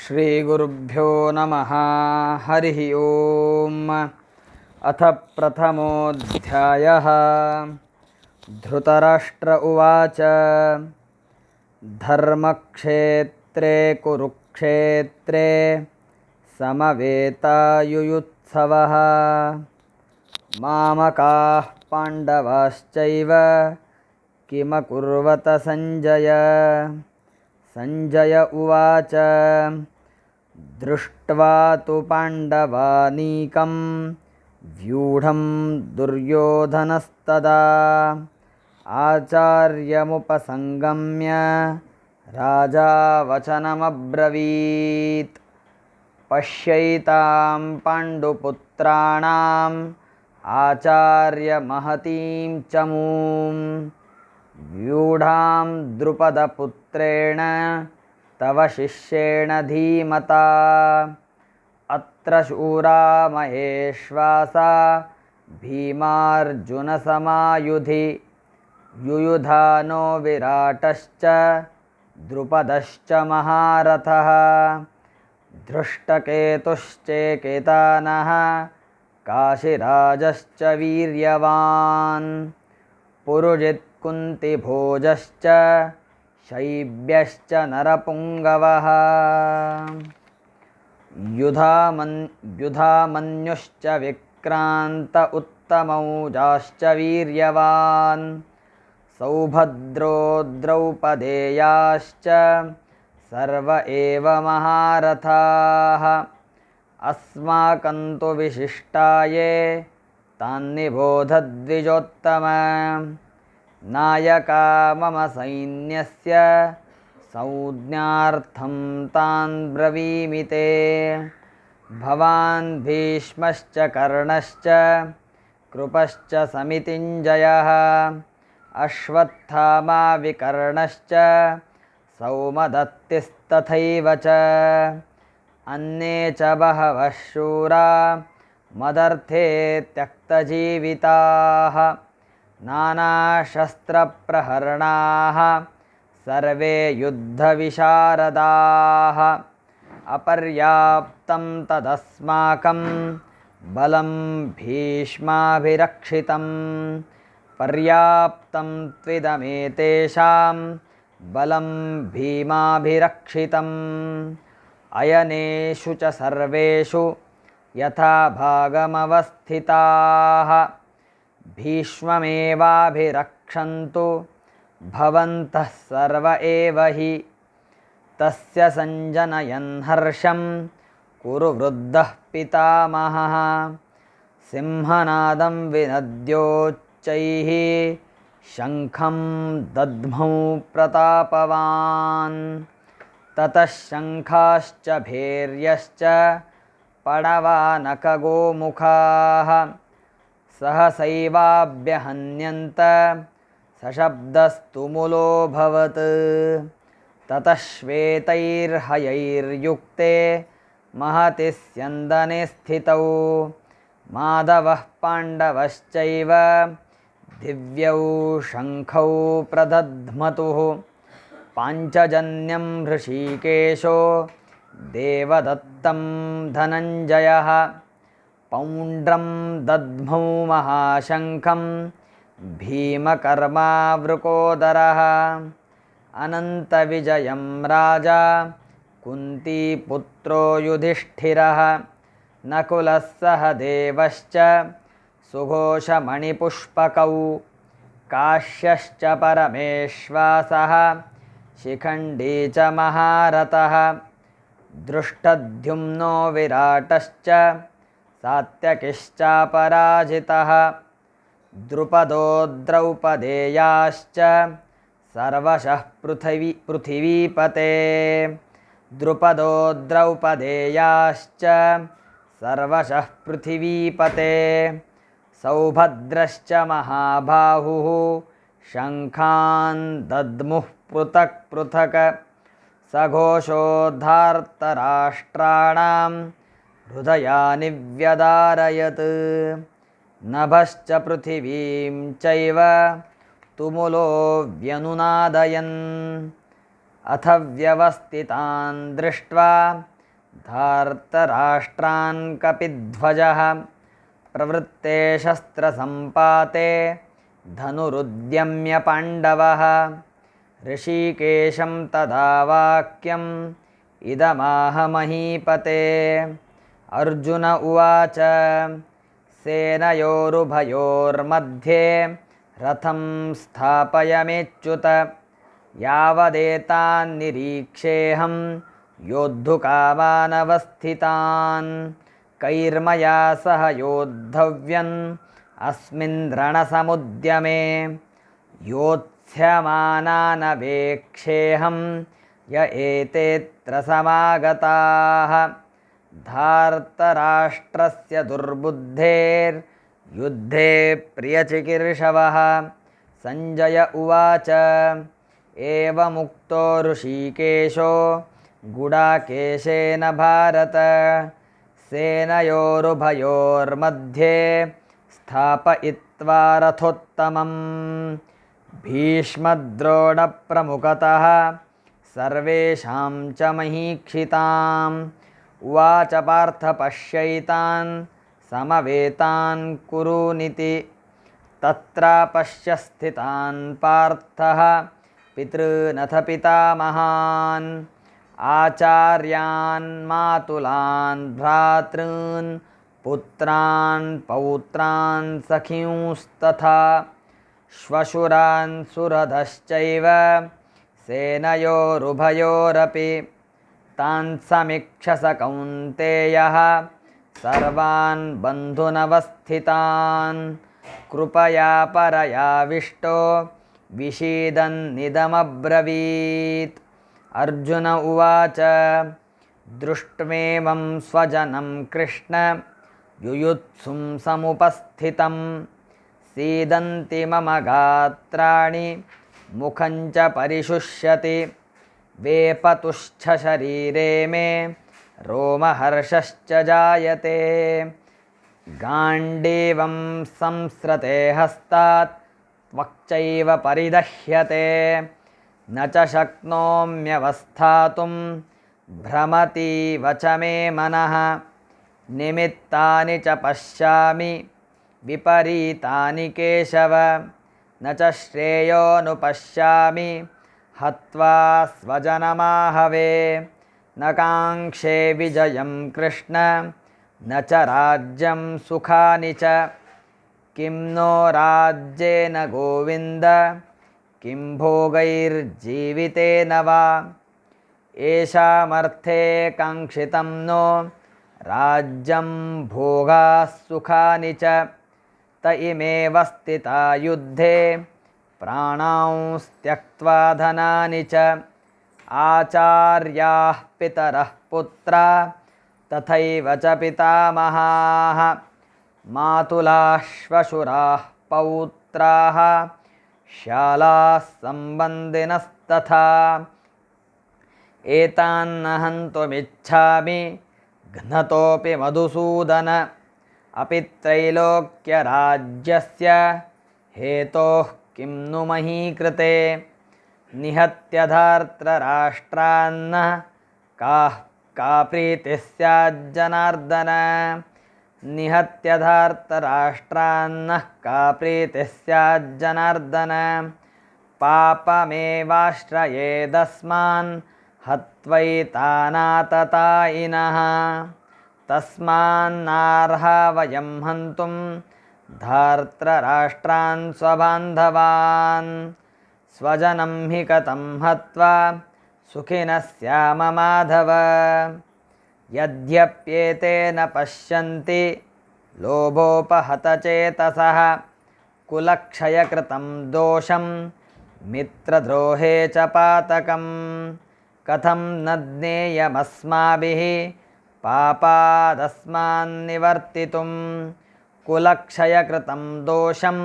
श्रीगुरुभ्यो नमः। हरिः ओम्। अथ प्रथमोऽध्यायः। धृतराष्ट्र उवाच धर्मक्षेत्रे कुरुक्षेत्रे समवेतायुयुत्सवः मामकाः पाण्डवाश्चैव किमकुर्वत सञ्जय। सञ्जय उवाच दृष्ट्वा तु पाण्डवानीकं व्यूढं दुर्योधनस्तदा आचार्यमुपसङ्गम्य राजा वचनमब्रवीत्। पश्यैतां पाण्डुपुत्राणाम् आचार्यमहतीं चमूं व्यूढां द्रुपदपुत्रेण तव शिष्येण धीमता। अत्र शूरा महेश्वासा भीमार्जुनसमायुधि युयुधानो विराटश्च द्रुपदश्च महारथः धृष्टकेतुश्चेकेतानः काशिराजश्च वीर्यवान् पुरुजित्कुन्तिभोजश्च शैब्यश्च नरपुङ्गवः युधामन्युश्च विक्रान्त उत्तमौजाश्च वीर्यवान् सौभद्रो द्रौपदेयाश्च सर्व एव महारथाः। अस्माकं तु विशिष्टाये तान्निबोधद्विजोत्तम। नायका मम सैन्यस्य संज्ञार्थं तान् ब्रवीमि ते। भवान् भीष्मश्च कर्णश्च कृपश्च समितिञ्जयः अश्वत्थामा विकर्णश्च सौमदत्तिस्तथैव च अन्ये च बहवः शूरा मदर्थे त्यक्तजीविताः नानाशस्त्रप्रहरणाः सर्वे युद्धविशारदाः। अपर्याप्तं तदस्माकं बलं भीष्माभिरक्षितं पर्याप्तं त्विदमेतेषां बलं भीमाभिरक्षितम्। अयनेषु च सर्वेषु यथा भागमवस्थिताः भीष्ममेवाभिरक्षन्तु भवन्तः सर्व एव हि। तस्य सञ्जनयन् हर्षं कुरु वृद्धः पितामहः सिंहनादं विनद्योच्चैः शङ्खं दद्मौ प्रतापवान्। ततः शङ्खाश्च भैर्यश्च पणवानकगोमुखाः सहसैवाभ्यहन्यन्त सशब्दस्तुमुलोऽभवत्। ततः श्वेतैर्हयैर्युक्ते महति स्यन्दने स्थितौ माधवः पाण्डवश्चैव दिव्यौ शङ्खौ प्रदध्मतुः। पाञ्चजन्यं हृषीकेशो देवदत्तं धनञ्जयः पौण्ड्रं दद्मौ महाशङ्खं भीमकर्मावृकोदरः। अनन्तविजयं राजा कुन्तीपुत्रो युधिष्ठिरः नकुलः सह देवश्च सुघोषमणिपुष्पकौ काश्यश्च परमेश्वासः शिखण्डी च महारथः दृष्टद्युम्नो विराटश्च सात्यकिश्चापराजितः द्रुपदो द्रौपदेयाश्च सर्वशः पृथिवीपते द्रुपदो द्रौपदेयाश्च सर्वशः पृथिवीपते सौभद्रश्च महाबाहुः शङ्खान् दद्मुः पृथक् पृथक् सघोषोद्धार्तराष्ट्राणां हृदयानि व्यदारयत्। नभश्च पृथिवीं चैव तुमुलो व्यनुनादयन्। अथ व्यवस्थितान् दृष्ट्वा धार्तराष्ट्रान् कपिध्वजः प्रवृत्ते शस्त्रसम्पाते धनुरुद्यम्य पाण्डवः ऋषिकेशं तदा वाक्यम् इदमाह महीपते अर्जुन उवाच सेनयोरुभयोर्मध्ये रथं स्थापयमेच्युत यावदेतान्निरीक्षेऽहं योद्धुकामानवस्थितान् कैर्मया सह योद्धव्यम् अस्मिन् रणसमुद्यमे योत्स्यमानानवेक्षेऽहं य एतेऽत्र समागताः धार्तराष्ट्रस्य दुर्बुद्धेर्युद्धे प्रियचिकीर्षवः संजय उवाच एवमुक्तो ऋषिकेशो गुडाकेशेन भारत सेनयोरुभयोर्मध्ये स्थापयित्वा रथोत्तमम् भीष्मद्रोणप्रमुखतः सर्वेषां च महीक्षिताम् उवाच पार्थ पश्यैतान् समवेतान् कुरूनिति तत्रापश्य स्थितान् पार्थः पितॄनथ पितामहान् आचार्यान् मातुलान् भ्रातॄन् पुत्रान् पौत्रान् सखींस्तथा श्वशुरान् सुहृदश्चैव सेनयोरुभयोरपि तान् समीक्ष्य कौन्तेयः सर्वान् बन्धुनवस्थितान् कृपया परयाविष्टो विषीदन्निदमब्रवीत् अर्जुन उवाच दृष्ट्वेमं स्वजनं कृष्ण युयुत्सुं समुपस्थितं सीदन्ति मम गात्राणि मुखं च परिशुष्यति वेपतुश्च शरीरे मे रोमहर्षश्च जायते गाण्डीवं संसृते हस्तात् त्वक्चैव परिदह्यते न च शक्नोम्यवस्थातुं भ्रमतीव च मे मनः निमित्तानि च पश्यामि विपरीतानि केशव न च श्रेयोनुपश्यामि हत्वा स्वजनमाहवे न काङ्क्षे विजयं कृष्ण न च राज्यं सुखानि च किं नो राज्येन गोविन्द किं भोगैर्जीवितेन वा येषामर्थे काङ्क्षितं नो राज्यं भोगाः सुखानि च त इमेव स्थिता युद्धे प्राणांस्त्यक्त्वा धनानि च आचार्याः पितरः पुत्रा तथैव च पितामहाः मातुलाः श्वशुराः पौत्राः शालाः सम्बन्धिनस्तथा एतान्न हन्तुमिच्छामि घ्नतोऽपि मधुसूदन अपि त्रैलोक्यराज्यस्य हेतोः किं नु मही कृते निहत्य धार्तराष्ट्रान्न का प्रीतिः स्याज्जनार्दन निहत्य धार्तराष्ट्रान्नः का प्रीतिः स्याज्जनार्दन पापमेवाश्रयेदस्मान् हत्वैतानाततायिनः तस्मान्नार्हा वयं हन्तुं धार्तराष्ट्रान् स्वबान्धवान् स्वजनं हि कथं हत्वा सुखिनः स्याम माधव यद्यप्येतेन पश्यन्ति लोभोपहतचेतसः कुलक्षयकृतं दोषं मित्रद्रोहे च पातकं कथं न ज्ञेयमस्माभिः पापादस्मान्निवर्तितुं कुलक्षयकृतं दोषं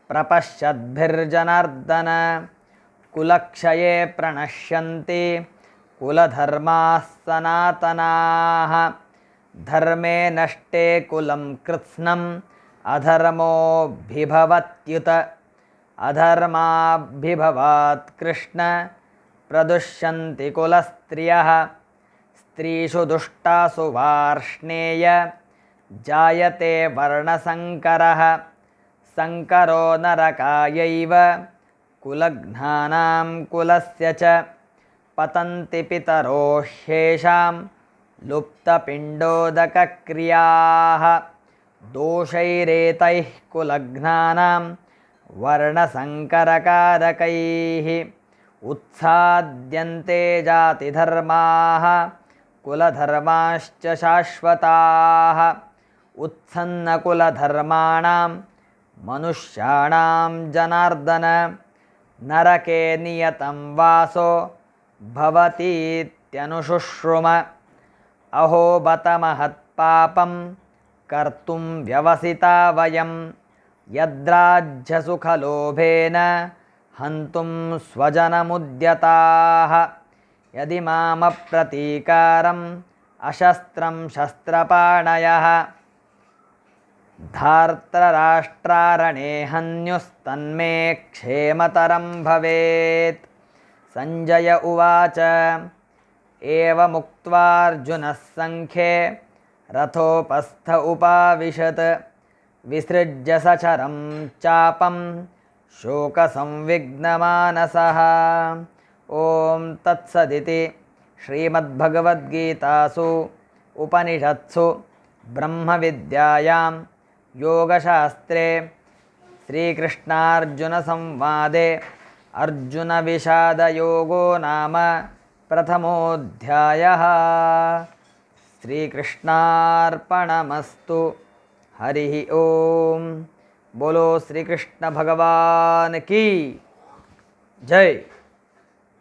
प्रपश्यद्भिर्जनार्दन कुलक्षये प्रणश्यन्ति कुलधर्माः सनातनाः धर्मे नष्टे कुलं कृत्स्नम् अधर्मोऽभिभवत्युत अधर्माभिभवात् कृष्ण प्रदुष्यन्ति कुलस्त्रियः स्त्रीषु दुष्टासु वार्ष्णेय जायते वर्णसङ्करः संकरो नरकायैव कुलघ्नानां कुलस्य च पतन्ति पितरो ह्येषां लुप्तपिण्डोदकक्रियाः दोषैरेतैः कुलघ्नानां वर्णसङ्करकारकैः उत्साद्यन्ते जातिधर्माः कुलधर्माश्च शाश्वताः उत्सन्नकुलधर्माणां मनुष्याणां जनार्दन नरके नियतं वासो भवतीत्यनुशुश्रुम अहो बत महत्पापं कर्तुं व्यवसिता वयं यद्राज्यसुखलोभेन हन्तुं स्वजनमुद्यताः यदि मामप्रतीकारम् अशस्त्रं शस्त्रपाणयः धार्तराष्ट्रारणे हन्युस्तन्मे क्षेमतरं भवेत्। संजय उवाच एवमुक्त्वार्जुनः सङ्ख्ये रथोपस्थ उपाविशत् विसृज्य सचरं चापं शोकसंविघ्नमानसः। ॐ तत्सदिति श्रीमद्भगवद्गीतासु उपनिषत्सु ब्रह्मविद्यायां योगशास्त्रे श्रीकृष्णार्जुनसंवादे अर्जुनविषादयोगो नाम प्रथमोऽध्यायः। श्रीकृष्णार्पणमस्तु। हरिः ओम। बोलो श्रीकृष्ण भगवान की जय।